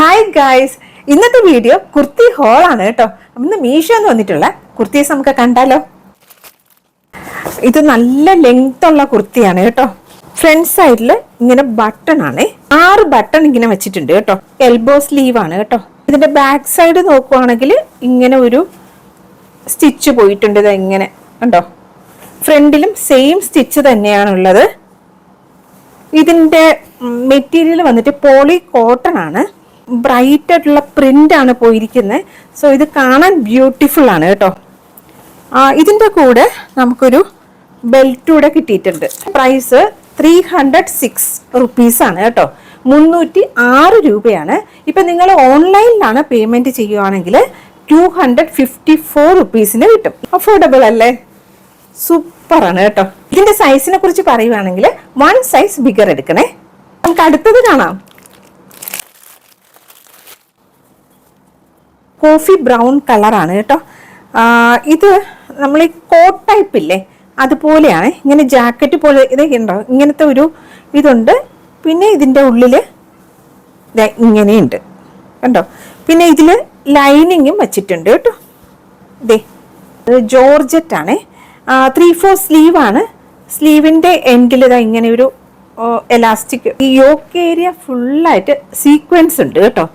Hi guys, ഇന്നത്തെ video kurti whole ആണ് കേട്ടോ. ഇന്ന് മീഷോന്ന് വന്നിട്ടുള്ള കുർത്തീസ് നമുക്ക് കണ്ടാലോ. ഇത് നല്ല ലെങ്ത് ഉള്ള കുർത്തിയാണ് കേട്ടോ. ഫ്രണ്ട് സൈഡിൽ ഇങ്ങനെ ബട്ടൺ ആണ്, 6 ബട്ടൺ ഇങ്ങനെ വെച്ചിട്ടുണ്ട് കേട്ടോ. എൽബോ സ്ലീവ് ആണ് കേട്ടോ. ഇതിന്റെ ബാക്ക് സൈഡ് നോക്കുവാണെങ്കിൽ ഇങ്ങനെ ഒരു സ്റ്റിച്ച് പോയിട്ടുണ്ട്. ഇത് ഇങ്ങനെ കണ്ടോ, ഫ്രണ്ടിലും സെയിം സ്റ്റിച്ച് തന്നെയാണുള്ളത്. ഇതിന്റെ മെറ്റീരിയൽ വന്നിട്ട് പോളി കോട്ടൺ ആണ്. ബ്രൈറ്റ് ആയിട്ടുള്ള പ്രിന്റ് ആണ് പോയിരിക്കുന്നത്. സോ ഇത് കാണാൻ ബ്യൂട്ടിഫുൾ ആണ് കേട്ടോ. ഇതിന്റെ കൂടെ നമുക്കൊരു ബെൽറ്റ് കൂടെ കിട്ടിയിട്ടുണ്ട്. പ്രൈസ് 306 റുപ്പീസ് ആണ് കേട്ടോ. 306 രൂപയാണ്. ഇപ്പൊ നിങ്ങൾ ഓൺലൈനിലാണ് പേയ്മെന്റ് ചെയ്യുവാണെങ്കിൽ 254 റുപ്പീസിന് കിട്ടും. അഫോർഡബിൾ അല്ലേ? സൂപ്പർ ആണ് കേട്ടോ. ഇതിന്റെ സൈസിനെ കുറിച്ച് പറയുവാണെങ്കിൽ 1 സൈസ് ബിഗർ എടുക്കണേ. നമുക്ക് അടുത്തത് കാണാം. കോഫി ബ്രൗൺ കളറാണ് കേട്ടോ. ഇത് നമ്മൾ ഈ കോട്ട് ടൈപ്പ് ഇല്ലേ, അതുപോലെയാണ്. ഇങ്ങനെ ജാക്കറ്റ് പോലെ ഇതൊക്കെ ഉണ്ടോ, ഇങ്ങനത്തെ ഒരു ഇതുണ്ട്. പിന്നെ ഇതിൻ്റെ ഉള്ളിൽ ഇങ്ങനെയുണ്ട് കണ്ടോ. പിന്നെ ഇതിൽ ലൈനിങ്ങും വെച്ചിട്ടുണ്ട് കേട്ടോ. ഇതേ ജോർജറ്റ് ആണ്. 3/4 സ്ലീവ് ആണ്. സ്ലീവിൻ്റെ എൻഡിൽ ഇതാ ഇങ്ങനെ ഒരു എലാസ്റ്റിക്. ഈ യോക്ക് ഏരിയ ഫുള്ളായിട്ട് സീക്വൻസ് ഉണ്ട് കേട്ടോ.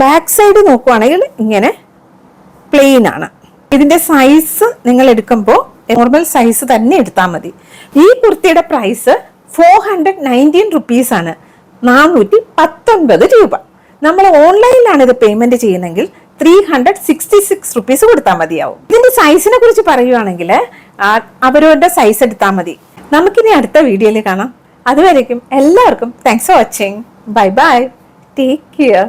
ബാക്ക് സൈഡ് നോക്കുവാണെങ്കിൽ ഇങ്ങനെ പ്ലെയിൻ ആണ്. ഇതിന്റെ സൈസ് നിങ്ങൾ എടുക്കുമ്പോൾ നോർമൽ സൈസ് തന്നെ എടുത്താൽ മതി. ഈ കുർത്തിയുടെ പ്രൈസ് 419 റുപ്പീസ് ആണ്, 419 രൂപ. നമ്മൾ ഓൺലൈനിലാണ് ഇത് പേയ്മെന്റ് ചെയ്യുന്നതെങ്കിൽ 366 റുപ്പീസ് കൊടുത്താൽ മതിയാവും. ഇതിന്റെ സൈസിനെ കുറിച്ച് പറയുവാണെങ്കിൽ അവരവരുടെ സൈസ് എടുത്താൽ മതി. നമുക്കിനി അടുത്ത വീഡിയോയിൽ കാണാം. അതുവരേക്കും എല്ലാവർക്കും thanks for watching. Bye bye, take care.